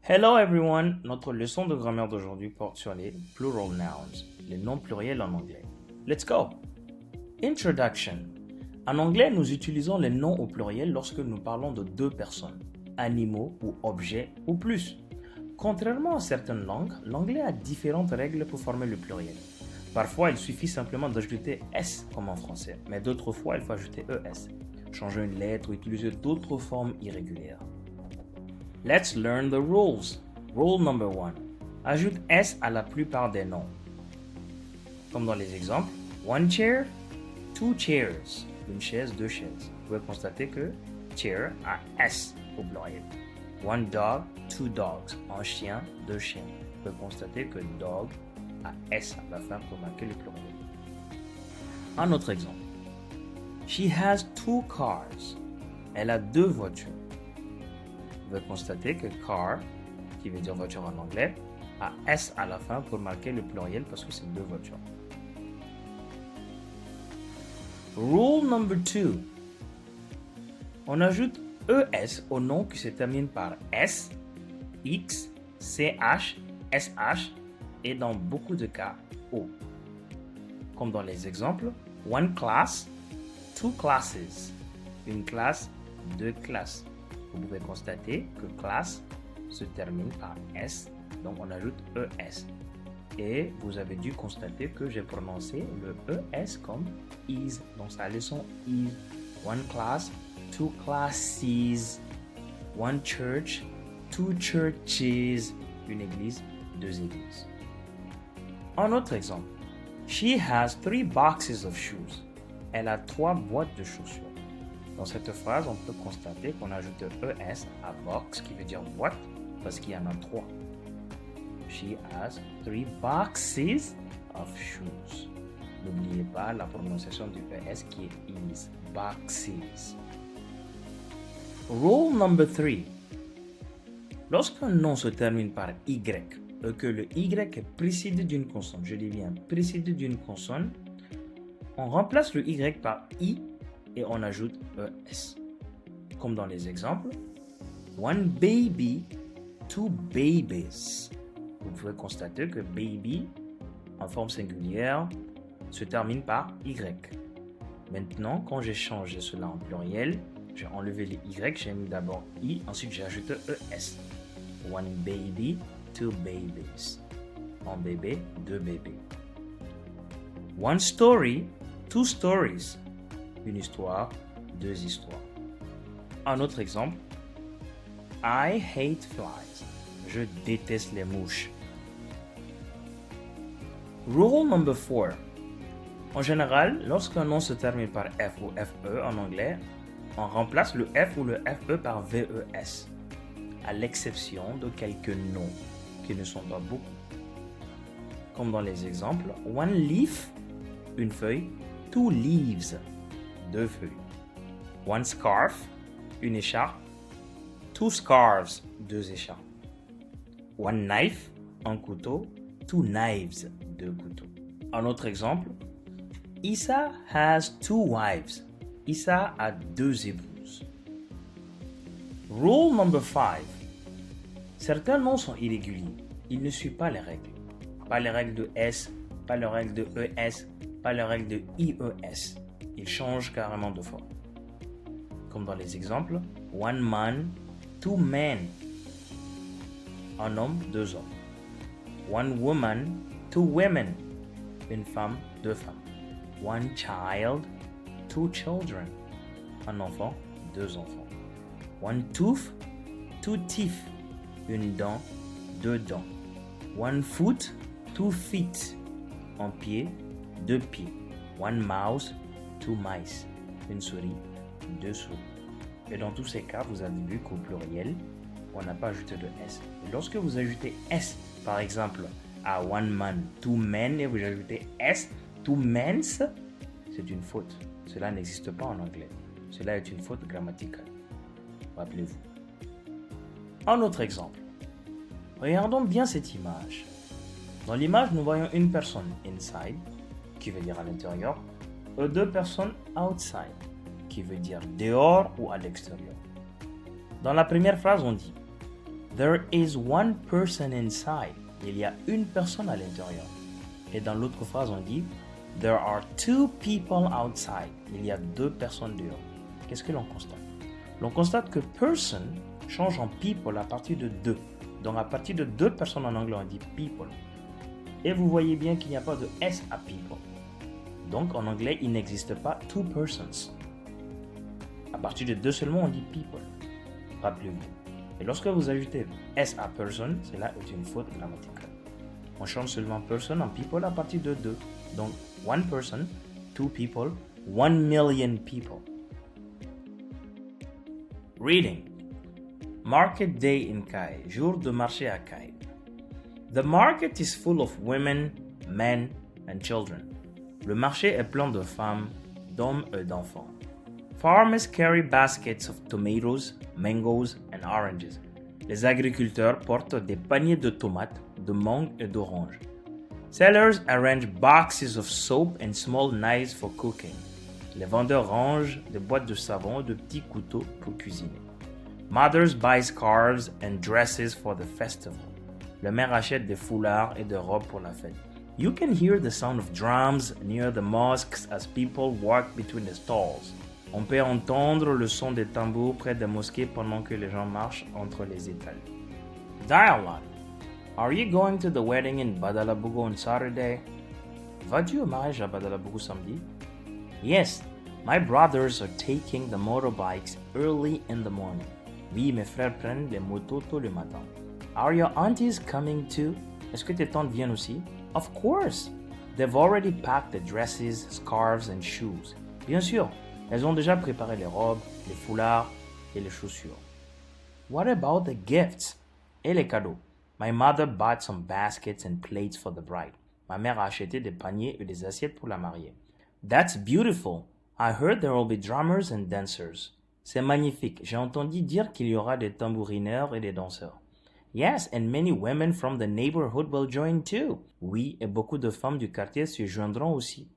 Hello everyone! Notre leçon de grammaire d'aujourd'hui porte sur les plural nouns, les noms pluriels en anglais. Let's go! Introduction. En anglais, nous utilisons les noms au pluriel lorsque nous parlons de deux personnes, animaux ou objets ou plus. Contrairement à certaines langues, l'anglais a différentes règles pour former le pluriel. Parfois, il suffit simplement d'ajouter S comme en français, mais d'autres fois, il faut ajouter ES, changer une lettre ou utiliser d'autres formes irrégulières. Let's learn the rules. Rule number 1. Ajoute S à la plupart des noms. Comme dans les exemples, one chair, two chairs. Une chaise, deux chaises. Vous pouvez constater que chair a S au pluriel. One dog, two dogs. Un chien, deux chiens. Vous pouvez constater que dog a S à la fin pour marquer le pluriel. Un autre exemple. She has two cars. Elle a deux voitures. Vous pouvez constater que car, qui veut dire voiture en anglais, a S à la fin pour marquer le pluriel parce que c'est deux voitures. Rule number 2. On ajoute ES au nom qui se termine par S, X, CH, SH et dans beaucoup de cas O. Comme dans les exemples, one class, two classes. Une classe, deux classes. Vous pouvez constater que classe se termine par S, donc on ajoute ES. Et vous avez dû constater que j'ai prononcé le ES comme is, donc sa leçon is. One class, two classes. One church, two churches. Une église, deux églises. Un autre exemple. She has 3 boxes of shoes. Elle a 3 boîtes de chaussures. Dans cette phrase, on peut constater qu'on ajoute ES à box, qui veut dire boîte, parce qu'il y en a 3. She has 3 boxes of shoes. N'oubliez pas la prononciation du ES qui est is, boxes. Rule number 3. Lorsqu'un nom se termine par Y, et que le Y est précédé d'une consonne, je dis bien précédé d'une consonne, on remplace le Y par I et on ajoute ES. Comme dans les exemples, one baby, two babies. Vous pouvez constater que baby, en forme singulière, se termine par Y. Maintenant, quand j'ai changé cela en pluriel, j'ai enlevé les Y, j'ai mis d'abord I, ensuite j'ai ajouté ES. One baby, two babies. Un bébé, deux bébés. One story, two stories. Une histoire, deux histoires. Un autre exemple. I hate flies. Je déteste les mouches. Rule number 4. En général, lorsqu'un nom se termine par F ou FE en anglais, on remplace le F ou le FE par VES, à l'exception de quelques noms qui ne sont pas beaucoup. Comme dans les exemples, one leaf, une feuille, two leaves, deux feuilles. One scarf, une écharpe. Two scarves, deux écharpes. One knife, un couteau. Two knives, deux couteaux. Un autre exemple. Issa has two wives. Issa a deux épouses. Rule number 5. Certains noms sont irréguliers. Ils ne suivent pas les règles. Pas les règles de S, pas les règles de ES, pas les règles de IES. Ils changent carrément de forme. Comme dans les exemples, one man, two men. Un homme, deux hommes. One woman, two women. Une femme, deux femmes. One child, two children. Un enfant, deux enfants. One tooth, two teeth. Une dent, deux dents. One foot, two feet. Un pied, deux pieds. One mouse, two mice. Une souris, deux souris. Et dans tous ces cas, vous avez vu qu'au pluriel, on n'a pas ajouté de S. Et lorsque vous ajoutez S, par exemple, à one man, two men, et vous ajoutez S, two men's, c'est une faute. Cela n'existe pas en anglais. Cela est une faute grammaticale. Rappelez-vous. Un autre exemple. Regardons bien cette image. Dans l'image, nous voyons une personne inside, qui veut dire à l'intérieur, et deux personnes outside, qui veut dire dehors ou à l'extérieur. Dans la première phrase, on dit There is one person inside. Il y a une personne à l'intérieur. Et dans l'autre phrase, on dit There are two people outside. Il y a deux personnes dehors. Qu'est-ce que l'on constate? L'on constate que person change en people à partir de deux. Donc à partir de deux personnes en anglais, on dit people. Et vous voyez bien qu'il n'y a pas de S à people. Donc en anglais, il n'existe pas two persons. À partir de deux seulement, on dit people. Rappelez-vous. Et lorsque vous ajoutez S à person, cela est une faute grammaticale. On change seulement person en people à partir de deux. Donc, one person, two people, 1 million people. Reading. Market day in Kai. Jour de marché à Kai. The market is full of women, men and children. Le marché est plein de femmes, d'hommes et d'enfants. Farmers carry baskets of tomatoes, mangoes and oranges. Les agriculteurs portent des paniers de tomates, de mangues et d'oranges. Sellers arrange boxes of soap and small knives for cooking. Les vendeurs rangent des boîtes de savon et de petits couteaux pour cuisiner. Mothers buy scarves and dresses for the festival. Le mère achète des foulards et des robes pour la fête. You can hear the sound of drums near the mosques as people walk between the stalls. On peut entendre le son des tambours près des mosquées pendant que les gens marchent entre les étals. Dialogue. Are you going to the wedding in Badalabugu on Saturday? Vas-tu au mariage à Badalabugu samedi? Yes, my brothers are taking the motorbikes early in the morning. Oui, mes frères prennent les motos tôt le matin. Are your aunties coming too? Est-ce que tes tantes viennent aussi? Of course. They've already packed the dresses, scarves and shoes. Bien sûr. Elles ont déjà préparé les robes, les foulards et les chaussures. What about the gifts? Et les cadeaux? My mother bought some baskets and plates for the bride. Ma mère a acheté des paniers et des assiettes pour la mariée. That's beautiful. I heard there will be drummers and dancers. C'est magnifique. J'ai entendu dire qu'il y aura des tambourineurs et des danseurs. Yes, and many women from the neighborhood will join too. Oui, et beaucoup de femmes du quartier se joindront aussi.